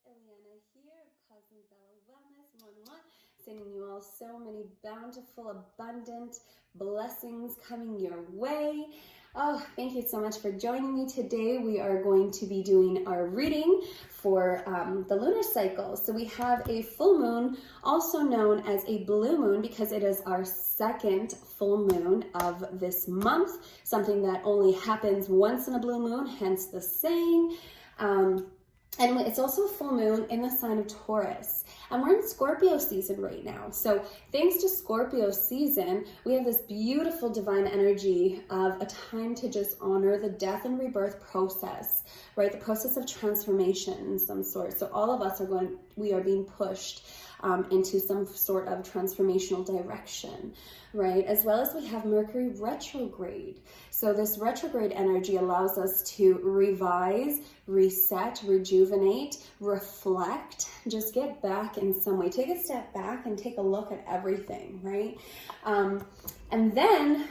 Eliana here, Cosmic Bella Wellness 1-1, sending you all so many bountiful, abundant blessings coming your way. Oh, thank you so much for joining me today. We are going to be doing our reading for the lunar cycle. So we have a full moon, also known as a blue moon, because it is our second full moon of this month, something that only happens once in a blue moon, hence the saying. And it's also a full moon in the sign of Taurus. And we're in Scorpio season right now. So thanks to Scorpio season, we have this beautiful divine energy of a time to just honor the death and rebirth process, right? The process of transformation in some sort. So all of us we are being pushed into some sort of transformational direction, right? As well as we have Mercury retrograde. So this retrograde energy allows us to revise, reset, rejuvenate, reflect, just get back in some way. Take a step back and take a look at everything, right? And then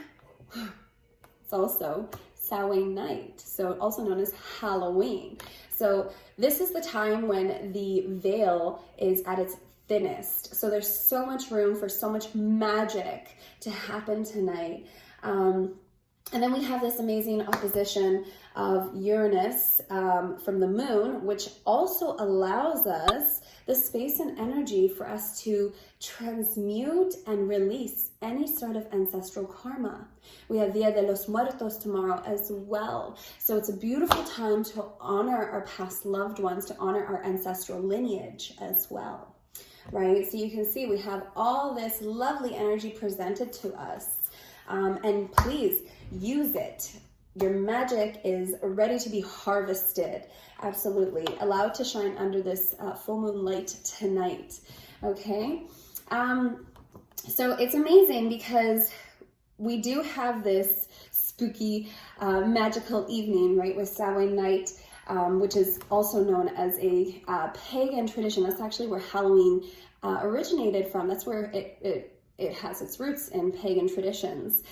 it's also Samhain night, so also known as Halloween. So this is the time when the veil is at its thinnest. So there's so much room for so much magic to happen tonight. And then we have this amazing opposition of Uranus from the moon, which also allows us the space and energy for us to transmute and release any sort of ancestral karma. We have Dia de los Muertos tomorrow as well. So it's a beautiful time to honor our past loved ones, to honor our ancestral lineage as well, right? So you can see we have all this lovely energy presented to us. And please use it. Your magic is ready to be harvested. Absolutely. Allow it to shine under this full moon light tonight. Okay. So it's amazing because we do have this spooky, magical evening, right, with Samhain night, which is also known as a pagan tradition. That's actually where Halloween originated from. That's where it has its roots in pagan traditions.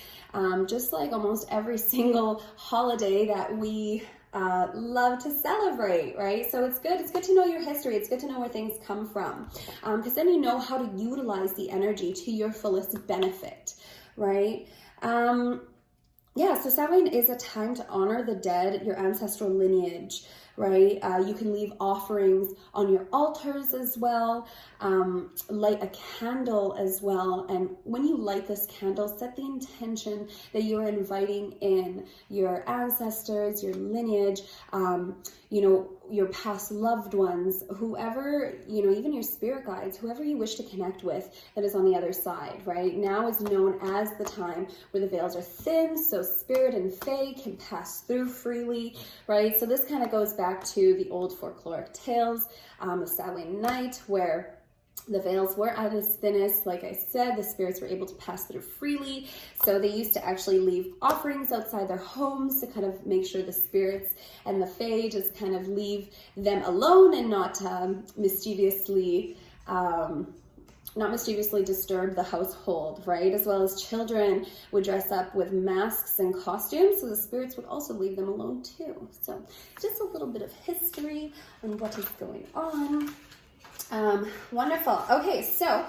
Just like almost every single holiday that we love to celebrate, right? So it's good to know your history. It's good to know where things come from, because then you know how to utilize the energy to your fullest benefit, right? Yeah, so Samhain is a time to honor the dead, your ancestral lineage, right? You can leave offerings on your altars as well, light a candle as well. And when you light this candle, set the intention that you're inviting in your ancestors, your lineage, your past loved ones, whoever, even your spirit guides, whoever you wish to connect with that is on the other side, right? Now is known as the time where the veils are thin, so spirit and fae can pass through freely, right? So this kind of goes back to the old folkloric tales of Samhain night, where the veils were at its thinnest. Like I said, the spirits were able to pass through freely. So they used to actually leave offerings outside their homes to kind of make sure the spirits and the fae just kind of leave them alone and not mischievously disturb the household, right? As well as children would dress up with masks and costumes, so the spirits would also leave them alone too. So just a little bit of history on what is going on. Wonderful. Okay, so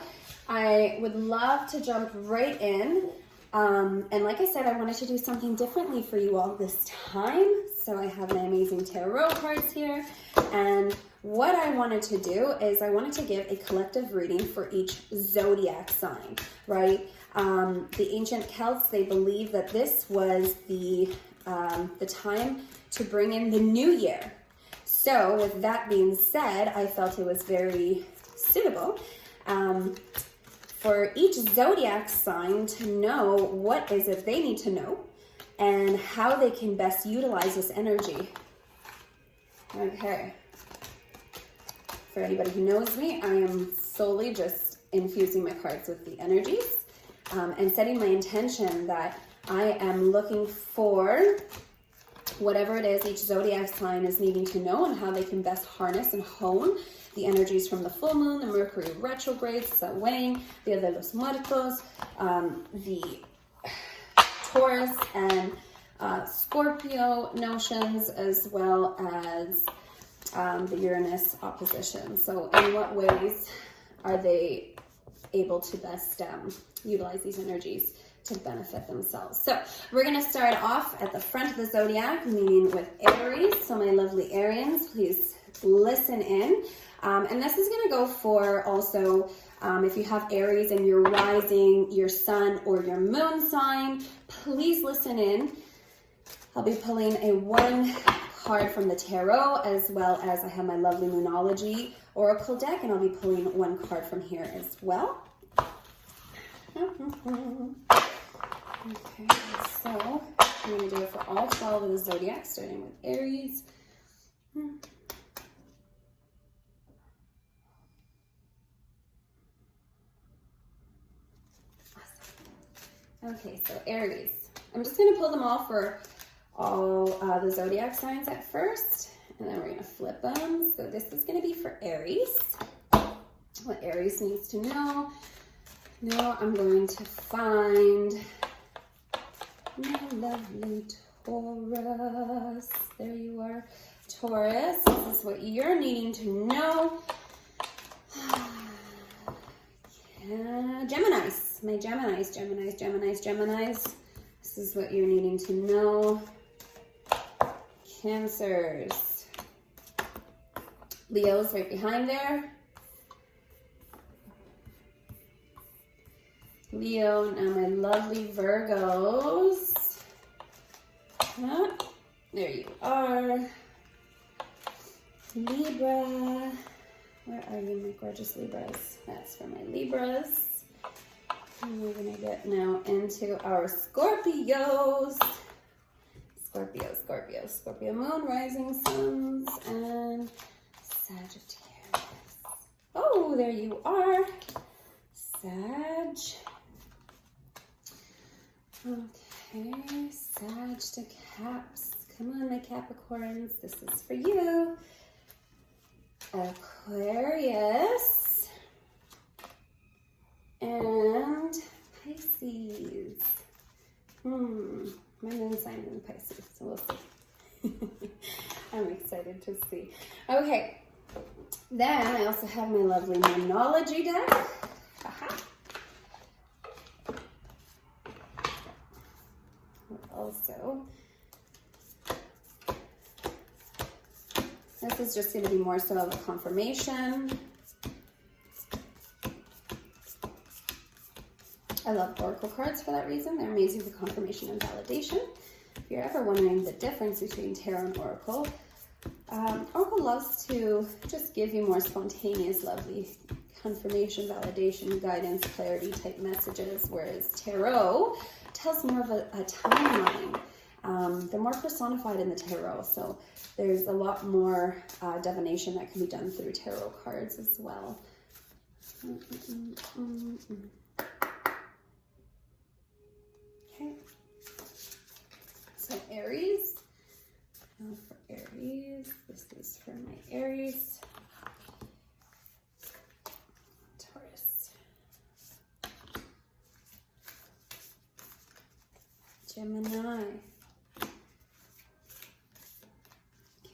I would love to jump right in. And like I said, I wanted to do something differently for you all this time. So I have my amazing tarot cards here. And what I wanted to do is I wanted to give a collective reading for each zodiac sign, right? The ancient Celts, they believe that this was the time to bring in the new year. So with that being said, I felt it was very suitable for each zodiac sign to know what is it they need to know and how they can best utilize this energy. Okay. For anybody who knows me, I am solely just infusing my cards with the energies and setting my intention that I am looking for whatever it is each zodiac sign is needing to know and how they can best harness and hone the energies from the full moon, the Mercury retrograde, Samhain, Dia de los Muertos, the Taurus and Scorpio notions, as well as the Uranus opposition. So in what ways are they able to best utilize these energies to benefit themselves? So we're going to start off at the front of the zodiac, meaning with Aries. So my lovely Arians, please listen in. And this is going to go for also if you have Aries in your rising, your sun, or your moon sign, please listen in. I'll be pulling a one card from the tarot, as well as I have my lovely Moonology Oracle deck, and I'll be pulling one card from here as well. Okay, so I'm going to do it for all 12 of the zodiac, starting with Aries. Okay, so Aries. I'm just going to pull them all for all the zodiac signs at first, and then we're going to flip them. So this is going to be for Aries. What Aries needs to know. Now I'm going to find my lovely Taurus. There you are, Taurus. This is what you're needing to know. Geminis, my Geminis. This is what you're needing to know. Cancers. Leo's right behind there. Leo, now my lovely Virgos. There you are. Libra. Where are you, my gorgeous Libras? That's for my Libras. And we're going to get now into our Scorpios. Scorpio moon, rising suns, and Sagittarius. Oh, there you are. Sag. Okay, Sag to Caps. Come on, my Capricorns. This is for you. Aquarius and Pisces. My moon sign is in Pisces, so we'll see. I'm excited to see. Okay, then I also have my lovely Moonology deck. Also, this is just going to be more so of a confirmation. I love oracle cards for that reason. They're amazing for confirmation and validation. If you're ever wondering the difference between tarot and oracle, oracle loves to just give you more spontaneous, lovely confirmation, validation, guidance, clarity type messages, whereas tarot tells more of a timeline. They're more personified in the tarot, so there's a lot more divination that can be done through tarot cards as well. Okay, so Aries. Now for Aries, this is for my Aries. Taurus. Gemini.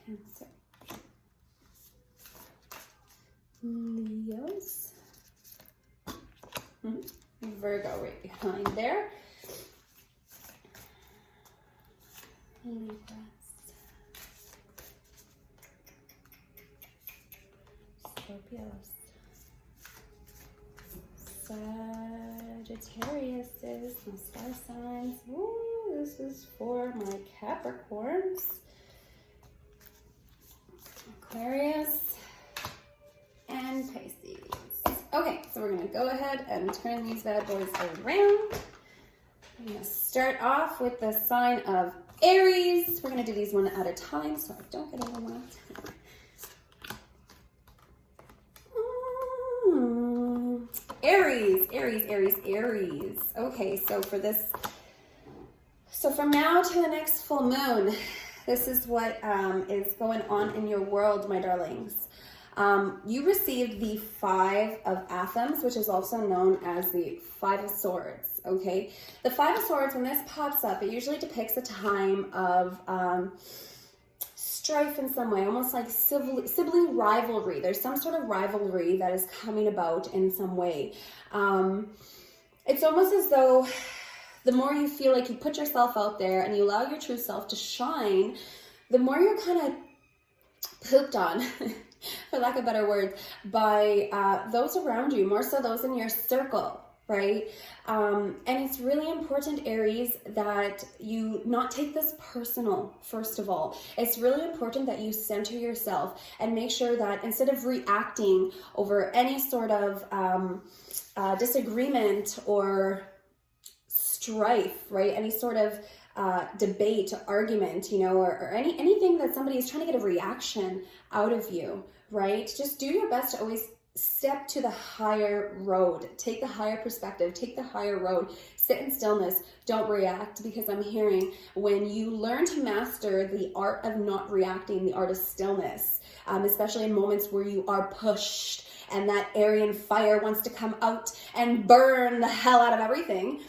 Cancer. Leos. Virgo right behind there. Libras. Scorpios. Sagittarius is my star signs. Ooh, this is for my Capricorns. Aquarius and Pisces. Okay, so we're going to go ahead and turn these bad boys around. I'm going to start off with the sign of Aries. We're going to do these one at a time so I don't get overwhelmed. Aries. Okay, so for this, so from now to the next full moon, this is what is going on in your world, my darlings. You received the Five of Athens, which is also known as the Five of Swords, okay? The Five of Swords, when this pops up, it usually depicts a time of strife in some way, almost like sibling rivalry. There's some sort of rivalry that is coming about in some way. It's almost as though the more you feel like you put yourself out there and you allow your true self to shine, the more you're kind of pooped on, for lack of better words, by those around you, more so those in your circle, right? And it's really important, Aries, that you not take this personal, first of all. It's really important that you center yourself and make sure that instead of reacting over any sort of disagreement or strife, right? Any sort of debate, argument, or anything that somebody is trying to get a reaction out of you, right? Just do your best to always step to the higher road. Take the higher perspective, take the higher road, sit in stillness, don't react, because I'm hearing when you learn to master the art of not reacting, the art of stillness, especially in moments where you are pushed and that Aryan fire wants to come out and burn the hell out of everything,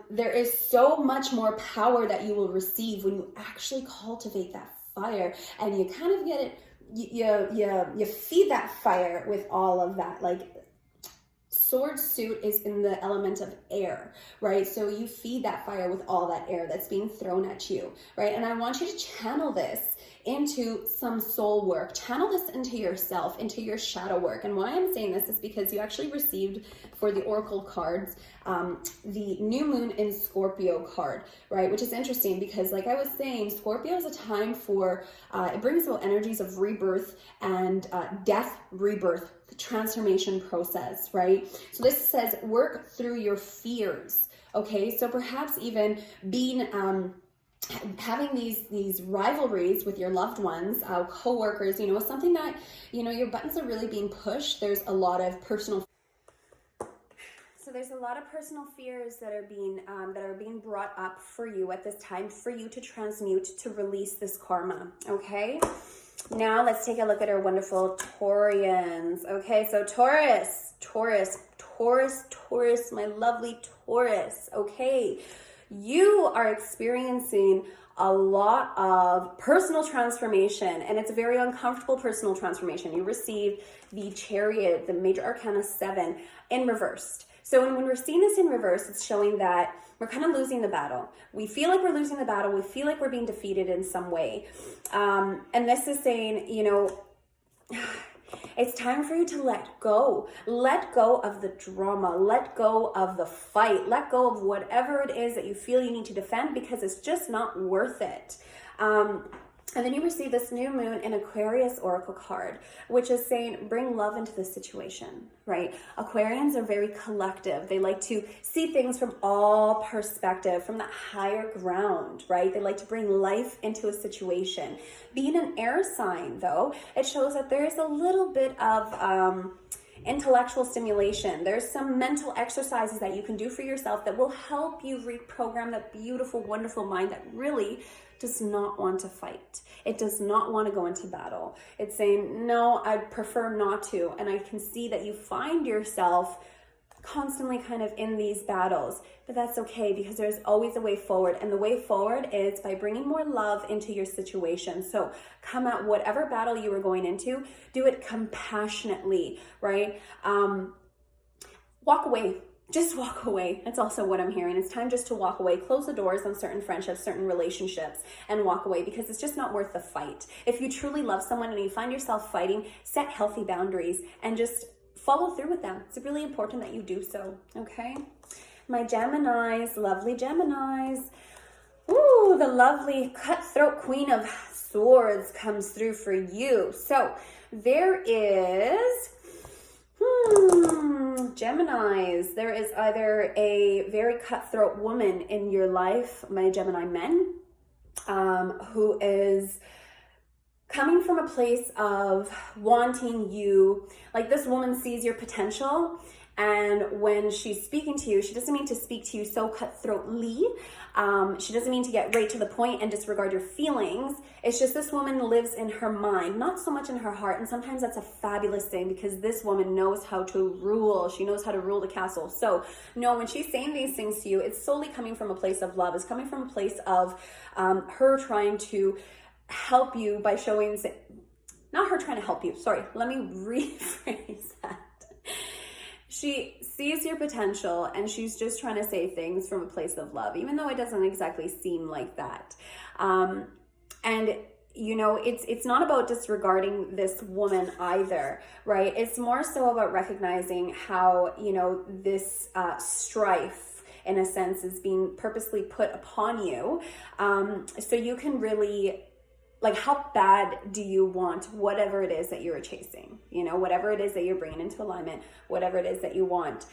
there is so much more power that you will receive when you actually cultivate that fire, and you kind of get it, you feed that fire with all of that. Like, sword suit is in the element of air, right? So you feed that fire with all that air that's being thrown at you, right? And I want you to channel this into some soul work. Channel this into yourself, into your shadow work. And why I'm saying this is because you actually received, for the oracle cards, the new moon in Scorpio card, right? Which is interesting because, like I was saying, Scorpio is a time for, it brings about energies of rebirth and death, rebirth, the transformation process, right? So this says work through your fears, okay? So perhaps even being, having these rivalries with your loved ones, co-workers, something that, your buttons are really being pushed. There's a lot of personal fears that are being brought up for you at this time, for you to transmute, to release this karma, okay? Now let's take a look at our wonderful Taurians. Okay, so Taurus, my lovely Taurus, okay? You are experiencing a lot of personal transformation, and it's a very uncomfortable personal transformation. You receive the Chariot, the major arcana 7, in reversed. So when we're seeing this in reverse, it's showing that we're kind of losing the battle. We feel like we're losing the battle. We feel like we're being defeated in some way. And this is saying, it's time for you to let go. Let go of the drama. Let go of the fight. Let go of whatever it is that you feel you need to defend, because it's just not worth it. And then you receive this new moon in Aquarius oracle card, which is saying bring love into the situation, right? Aquarians are very collective. They like to see things from all perspective, from that higher ground, right? They like to bring life into a situation. Being an air sign, though, it shows that there is a little bit of intellectual stimulation. There's some mental exercises that you can do for yourself that will help you reprogram that beautiful, wonderful mind that really does not want to fight. It does not want to go into battle. It's saying, no, I'd prefer not to. And I can see that you find yourself constantly kind of in these battles, but that's okay, because there's always a way forward. And the way forward is by bringing more love into your situation. So come at whatever battle you are going into, do it compassionately, right? Walk away. Just walk away. That's also what I'm hearing. It's time just to walk away. Close the doors on certain friendships, certain relationships, and walk away, because it's just not worth the fight. If you truly love someone and you find yourself fighting, set healthy boundaries and just follow through with them. It's really important that you do so, okay? My Geminis, lovely Geminis. Ooh, the lovely cutthroat Queen of Swords comes through for you. So there is... Geminis, there is either a very cutthroat woman in your life, my Gemini men, who is coming from a place of wanting you, like this woman sees your potential, and when she's speaking to you, she doesn't mean to speak to you so cutthroatly. She doesn't mean to get right to the point and disregard your feelings. It's just this woman lives in her mind, not so much in her heart. And sometimes that's a fabulous thing, because this woman knows how to rule. She knows how to rule the castle. So no, when she's saying these things to you, it's solely coming from a place of love. It's coming from a place of her trying to help you by showing, not her trying to help you, sorry, let me rephrase that. She sees your potential and she's just trying to say things from a place of love, even though it doesn't exactly seem like that. And you know, it's not about disregarding this woman either, right? It's more so about recognizing how, you know, this strife, in a sense, is being purposely put upon you. So you can really, like, how bad do you want whatever it is that you're chasing? You know, whatever it is that you're bringing into alignment, whatever it is that you want.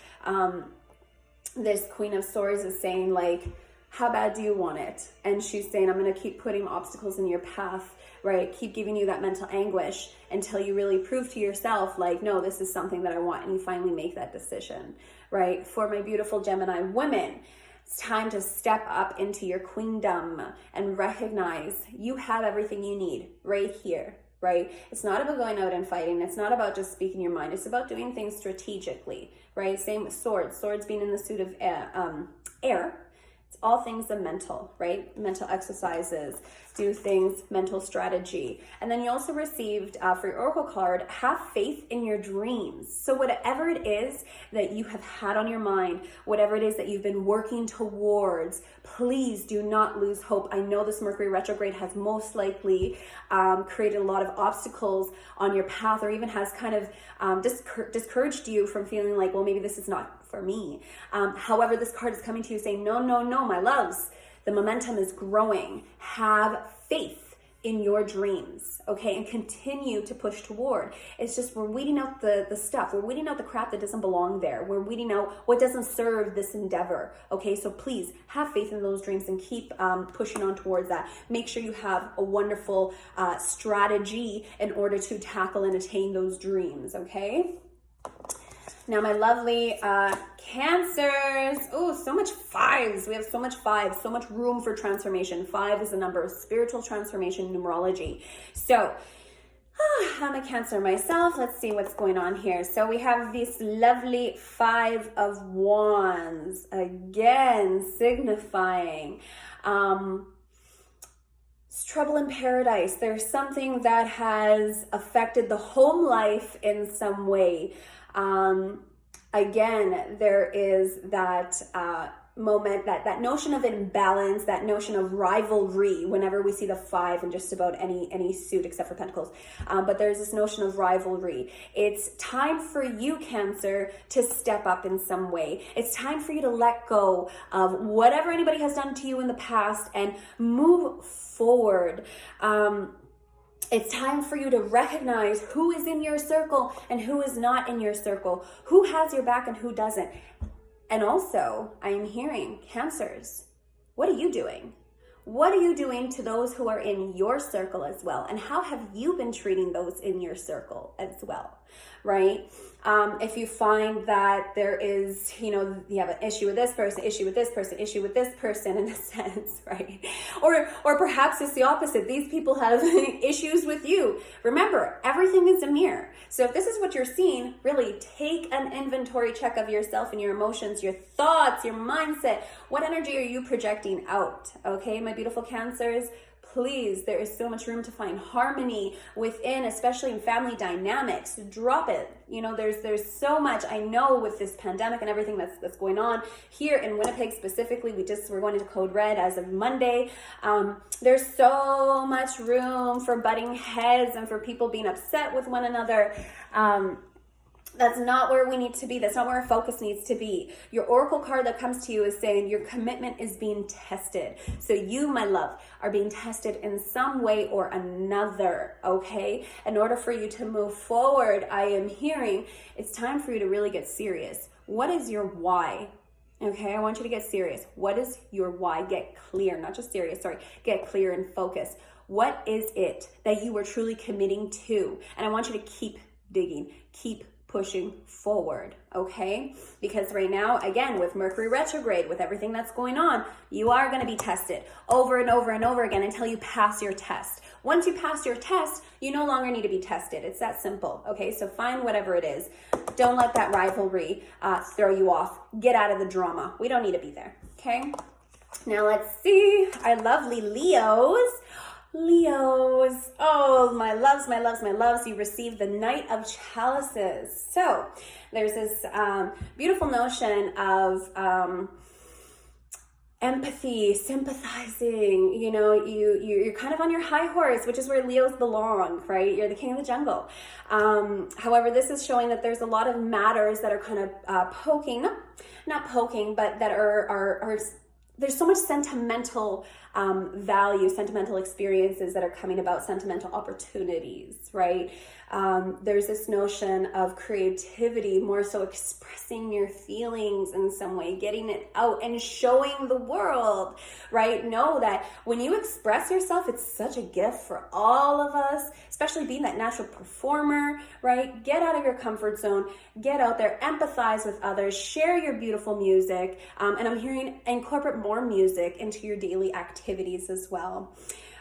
This Queen of Swords is saying, like, how bad do you want it? And she's saying, I'm going to keep putting obstacles in your path, right? Keep giving you that mental anguish until you really prove to yourself, like, no, this is something that I want. And you finally make that decision, right? For my beautiful Gemini women, it's time to step up into your queendom and recognize you have everything you need right here, right? It's not about going out and fighting. It's not about just speaking your mind. It's about doing things strategically, right? Same with swords. Swords being in the suit of air. It's all things of mental, right? Mental exercises, do things, mental strategy. And then you also received for your Oracle card, have faith in your dreams. So whatever it is that you have had on your mind, whatever it is that you've been working towards, please do not lose hope. I know this Mercury retrograde has most likely created a lot of obstacles on your path, or even has kind of discouraged you from feeling like, well, maybe this is not for me. However, this card is coming to you saying, no, no, no, my loves. The momentum is growing. Have faith in your dreams, okay? And continue to push toward. It's just we're weeding out the stuff. We're weeding out the crap that doesn't belong there. We're weeding out what doesn't serve this endeavor, okay? So please have faith in those dreams and keep pushing on towards that. Make sure you have a wonderful strategy in order to tackle and attain those dreams, okay? Now, my lovely Cancers. Oh, so much fives. We have so much fives, so much room for transformation. 5 is a number of spiritual transformation numerology. So, I'm a Cancer myself. Let's see what's going on here. So we have this lovely 5 of Wands. Again, signifying trouble in paradise. There's something that has affected the home life in some way. Again, there is that moment, that notion of imbalance, that notion of rivalry whenever we see the 5 in just about any suit except for Pentacles. But there's this notion of rivalry. It's time for you, Cancer, to step up in some way. It's time for you to let go of whatever anybody has done to you in the past and move forward. It's time for you to recognize who is in your circle and who is not in your circle, who has your back and who doesn't. And also, I am hearing, Cancers, what are you doing? What are you doing to those who are in your circle as well? And how have you been treating those in your circle as well, right? If you find that there is, you have an issue with this person, issue with this person, issue with this person in a sense, right? Or perhaps it's the opposite. These people have issues with you. Remember, everything is a mirror. So if this is what you're seeing, really take an inventory check of yourself and your emotions, your thoughts, your mindset. What energy are you projecting out? Okay, my beautiful Cancers, please, there is so much room to find harmony within, especially in family dynamics. Drop it. There's so much. I know with this pandemic and everything that's going on here in Winnipeg specifically, we're going into code red as of Monday. There's so much room for butting heads and for people being upset with one another. That's not where we need to be. That's not where our focus needs to be. Your oracle card that comes to you is saying your commitment is being tested. So you, my love, are being tested in some way or another, okay? In order for you to move forward, I am hearing it's time for you to really get serious. What is your why? Okay, I want you to get serious. What is your why? Get clear, not just serious, sorry. Get clear and focus. What is it that you are truly committing to? And I want you to keep digging, keep pushing forward, okay? Because right now, again, with Mercury retrograde, with everything that's going on, you are going to be tested over and over and over again until you pass your test. Once you pass your test, you no longer need to be tested. It's that simple, okay? So find whatever it is. Don't let that rivalry throw you off. Get out of the drama. We don't need to be there, okay? Now let's see our lovely Leos. Leos, oh, my loves, my loves, my loves, you received the Knight of Chalices. So there's this beautiful notion of empathy, sympathizing, you know, you're kind of on your high horse, which is where Leos belong, right? You're the king of the jungle. However, this is showing that there's a lot of matters that are kind of poking, not poking, but that are there's so much sentimental value, sentimental experiences that are coming about, sentimental opportunities, right? There's this notion of creativity, more so expressing your feelings in some way, getting it out and showing the world, right? Know that when you express yourself, it's such a gift for all of us, especially being that natural performer, right? Get out of your comfort zone, get out there, empathize with others, share your beautiful music, and I'm hearing incorporate more music into your daily activities as well.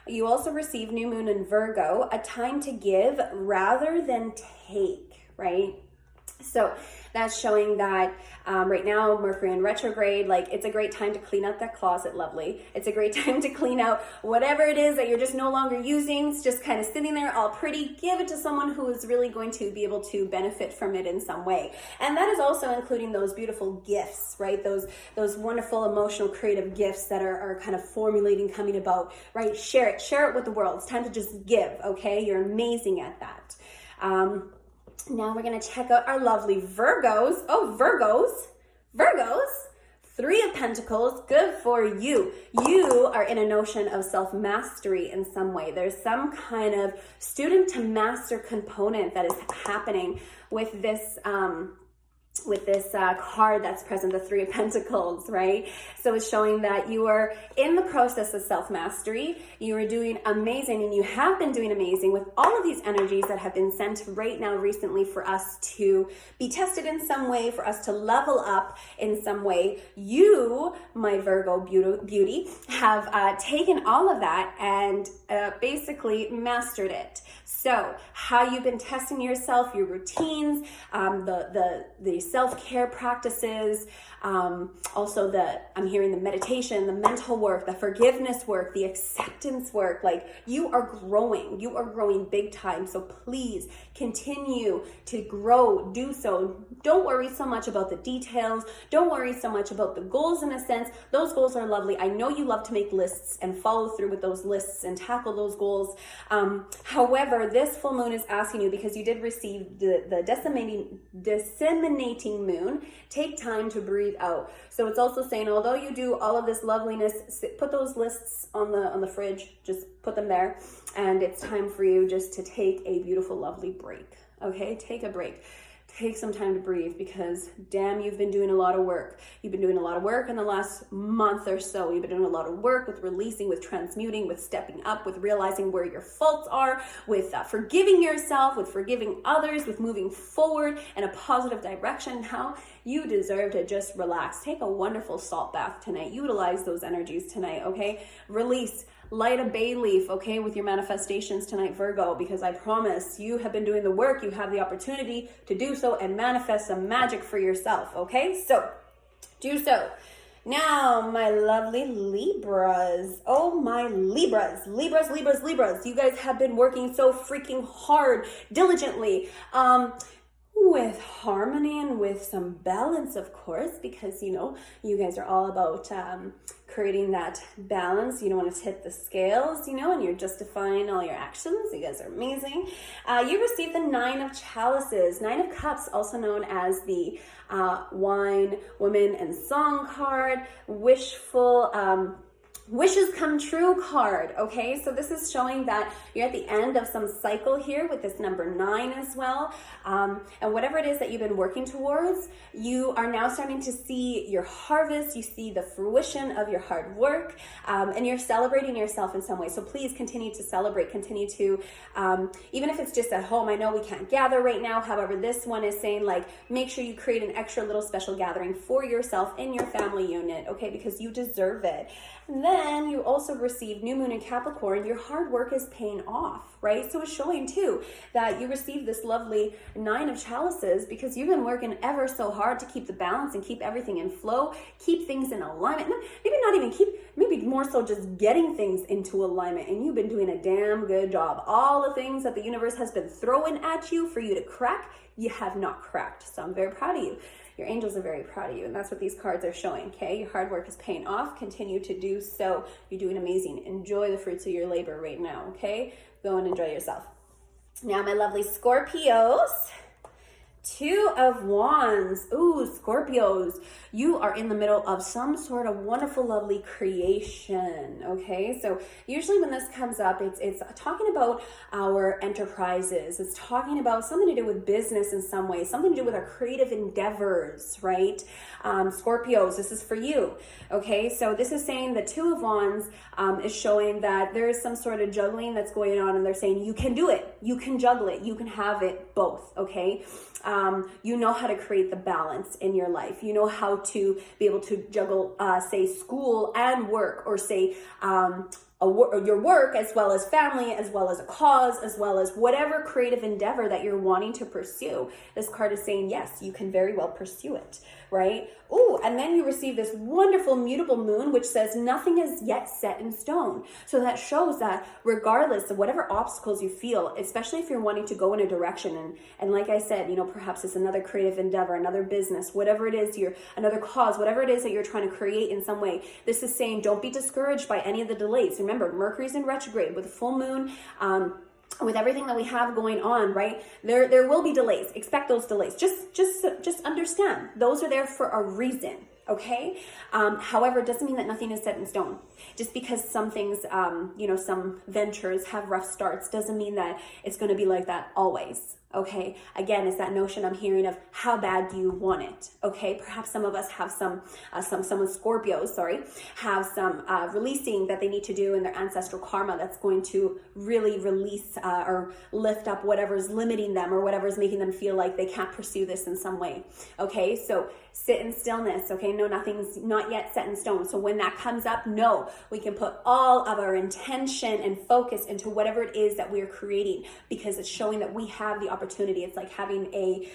You also receive new moon in Virgo, a time to give rather than take, right? So that's showing that right now, Mercury in retrograde, like it's a great time to clean out that closet, lovely. It's a great time to clean out whatever it is that you're just no longer using. It's just kind of sitting there all pretty. Give it to someone who is really going to be able to benefit from it in some way. And that is also including those beautiful gifts, right? Those wonderful, emotional, creative gifts that are kind of formulating, coming about, right? Share it with the world. It's time to just give, okay? You're amazing at that. Now we're going to check out our lovely Virgos. Oh, Virgos, 3 of Pentacles, good for you. You are in a notion of self-mastery in some way. There's some kind of student to master component that is happening with this card that's present, the 3 of Pentacles, right? So it's showing that you are in the process of self-mastery. You are doing amazing, and you have been doing amazing with all of these energies that have been sent right now recently for us to be tested in some way, for us to level up in some way. You, my Virgo beauty, have taken all of that and basically mastered it. So how you've been testing yourself, your routines, the self-care practices, also I'm hearing the meditation, the mental work, the forgiveness work, the acceptance work. Like you are growing big time. So please continue to grow, do so. Don't worry so much about the details. Don't worry so much about the goals in a sense. Those goals are lovely. I know you love to make lists and follow through with those lists and tackle those goals. However, this full moon is asking you, because you did receive the disseminating moon, take time to breathe out. So it's also saying, although you do all of this loveliness, put those lists on the fridge, just put them there, and it's time for you just to take a beautiful, lovely break. Okay, take a break. Take some time to breathe, because damn, you've been doing a lot of work. You've been doing a lot of work in the last month or so. You've been doing a lot of work with releasing, with transmuting, with stepping up, with realizing where your faults are, with forgiving yourself, with forgiving others, with moving forward in a positive direction. Now you deserve to just relax. Take a wonderful salt bath tonight. Utilize those energies tonight, okay? Release. Light a bay leaf, okay, with your manifestations tonight, Virgo, because I promise you have been doing the work. You have the opportunity to do so and manifest some magic for yourself, okay? So do so. Now, my lovely Libras. Oh, my Libras. Libras. You guys have been working so freaking hard, diligently, with harmony and with some balance, of course, because, you know, you guys are all about creating that balance. You don't want to tip the scales, you know, and you're justifying all your actions. You guys are amazing. You received the 9 of Chalices, 9 of Cups, also known as the wine, woman, and song card, wishes come true card, okay? So this is showing that you're at the end of some cycle here with this number 9 as well. And whatever it is that you've been working towards, you are now starting to see your harvest. You see the fruition of your hard work, and you're celebrating yourself in some way. So please continue to celebrate, continue to, even if it's just at home. I know we can't gather right now. However, this one is saying, like, make sure you create an extra little special gathering for yourself in your family unit, okay? Because you deserve it. And then you also receive new moon in Capricorn. Your hard work is paying off. right? So it's showing too that you received this lovely 9 of chalices because you've been working ever so hard to keep the balance and keep everything in flow, keep things in alignment. Maybe not even keep, maybe more so just getting things into alignment. And you've been doing a damn good job. All the things that the universe has been throwing at you for you to crack, you have not cracked. So I'm very proud of you. Your angels are very proud of you, and that's what these cards are showing, okay? Your hard work is paying off. Continue to do so. You're doing amazing. Enjoy the fruits of your labor right now, okay? Go and enjoy yourself. Now, my lovely Scorpios, 2 of Wands. Ooh, Scorpios, you are in the middle of some sort of wonderful, lovely creation, okay? So usually when this comes up, it's talking about our enterprises. It's talking about something to do with business in some way, something to do with our creative endeavors, right? Scorpios, this is for you, okay? So this is saying the 2 of Wands is showing that there is some sort of juggling that's going on, and they're saying you can do it, you can juggle it, you can have it both, okay? You know how to create the balance in your life. You know how to be able to juggle, say, school and work, or say, your work as well as family, as well as a cause, as well as whatever creative endeavor that you're wanting to pursue. This card is saying, yes, you can very well pursue it, right? Ooh, and then you receive this wonderful mutable moon, which says nothing is yet set in stone. So that shows that regardless of whatever obstacles you feel, especially if you're wanting to go in a direction, and like I said, you know, perhaps it's another creative endeavor, another business, whatever it is, another cause, whatever it is that you're trying to create in some way, this is saying don't be discouraged by any of the delays. Remember, Mercury's in retrograde with the full moon, with everything that we have going on, right? There will be delays. Expect those delays. Just understand those are there for a reason, okay? However, it doesn't mean that nothing is set in stone. Just because some things, some ventures have rough starts doesn't mean that it's going to be like that always. Okay, again, it's that notion I'm hearing of how bad do you want it? Okay, perhaps some of us have some Scorpios, have some releasing that they need to do in their ancestral karma that's going to really release or lift up whatever's limiting them or whatever's making them feel like they can't pursue this in some way. Okay, so sit in stillness. Okay, no, nothing's not yet set in stone. So when that comes up, no, we can put all of our intention and focus into whatever it is that we're creating, because it's showing that we have the opportunity. It's like having a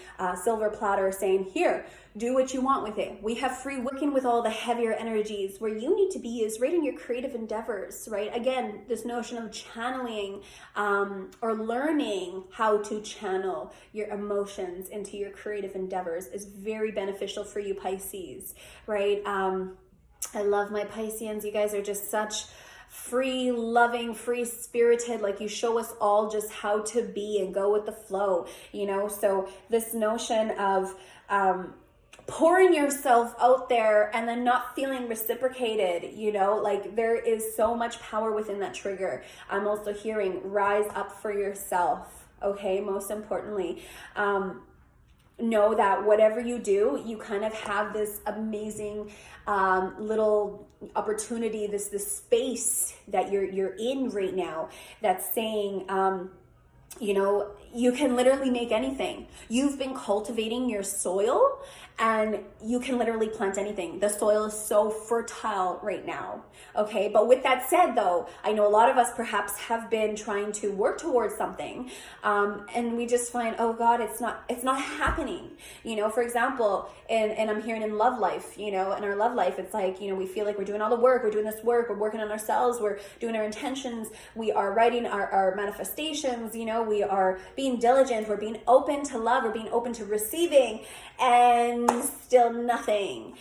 silver platter saying, here, do what you want with it. We have free working with all the heavier energies. Where you need to be is right in your creative endeavors, right? Again, this notion of channeling or learning how to channel your emotions into your creative endeavors is very beneficial for you, Pisces, right? I love my Pisceans. You guys are just such free, loving, free spirited, like you show us all just how to be and go with the flow, you know? So this notion of pouring yourself out there and then not feeling reciprocated, you know, like there is so much power within that trigger. I'm also hearing rise up for yourself, okay? Most importantly, know that whatever you do, you kind of have this amazing little opportunity, this space that you're in right now that's saying, you know, you can literally make anything. You've been cultivating your soil and you can literally plant anything. The soil is so fertile right now, okay? But with that said though, I know a lot of us perhaps have been trying to work towards something and we just find, oh God, it's not happening. You know, for example, and I'm hearing in love life, you know, in our love life, it's like, you know, we feel like we're doing all the work, we're doing this work, we're working on ourselves, we're doing our intentions, we are writing our manifestations, you know, we are being diligent, we're being open to love, we're being open to receiving, and still nothing,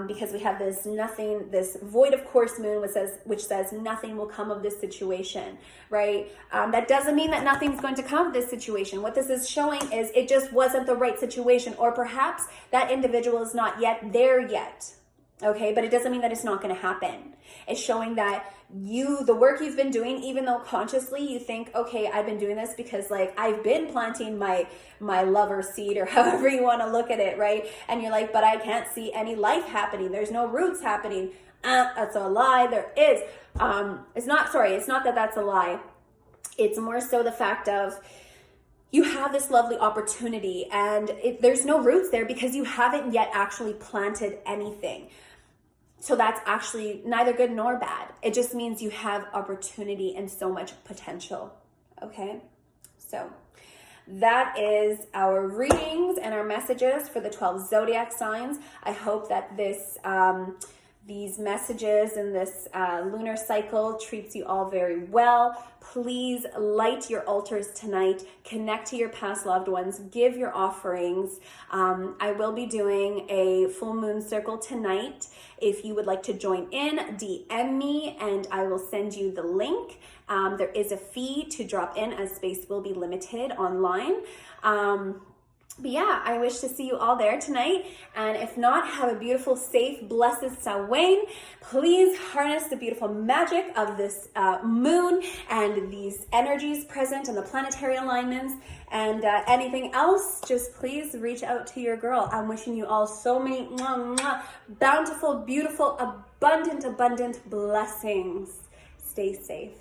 because we have this nothing, this void of course moon, which says nothing will come of this situation, right? That doesn't mean that nothing's going to come of this situation. What this is showing is it just wasn't the right situation, or perhaps that individual is not yet there yet, okay? But it doesn't mean that it's not going to happen. It's showing that the work you've been doing, even though consciously you think, okay, I've been doing this because like I've been planting my lover seed, or however you want to look at it, right? And you're like, but I can't see any life happening. There's no roots happening. That's a lie. There is. It's not that that's a lie. It's more so the fact of you have this lovely opportunity and there's no roots there because you haven't yet actually planted anything. So that's actually neither good nor bad. It just means you have opportunity and so much potential. okay? So that is our readings and our messages for the 12 zodiac signs. I hope that these messages and this lunar cycle treats you all very well. Please light your altars tonight. Connect to your past loved ones. Give your offerings. I will be doing a full moon circle tonight. If you would like to join in, DM me and I will send you the link. There is a fee to drop in as space will be limited online. But yeah, I wish to see you all there tonight. And if not, have a beautiful, safe, blessed Samhain. Please harness the beautiful magic of this moon and these energies present in the planetary alignments. And anything else, just please reach out to your girl. I'm wishing you all so many bountiful, beautiful, abundant blessings. Stay safe.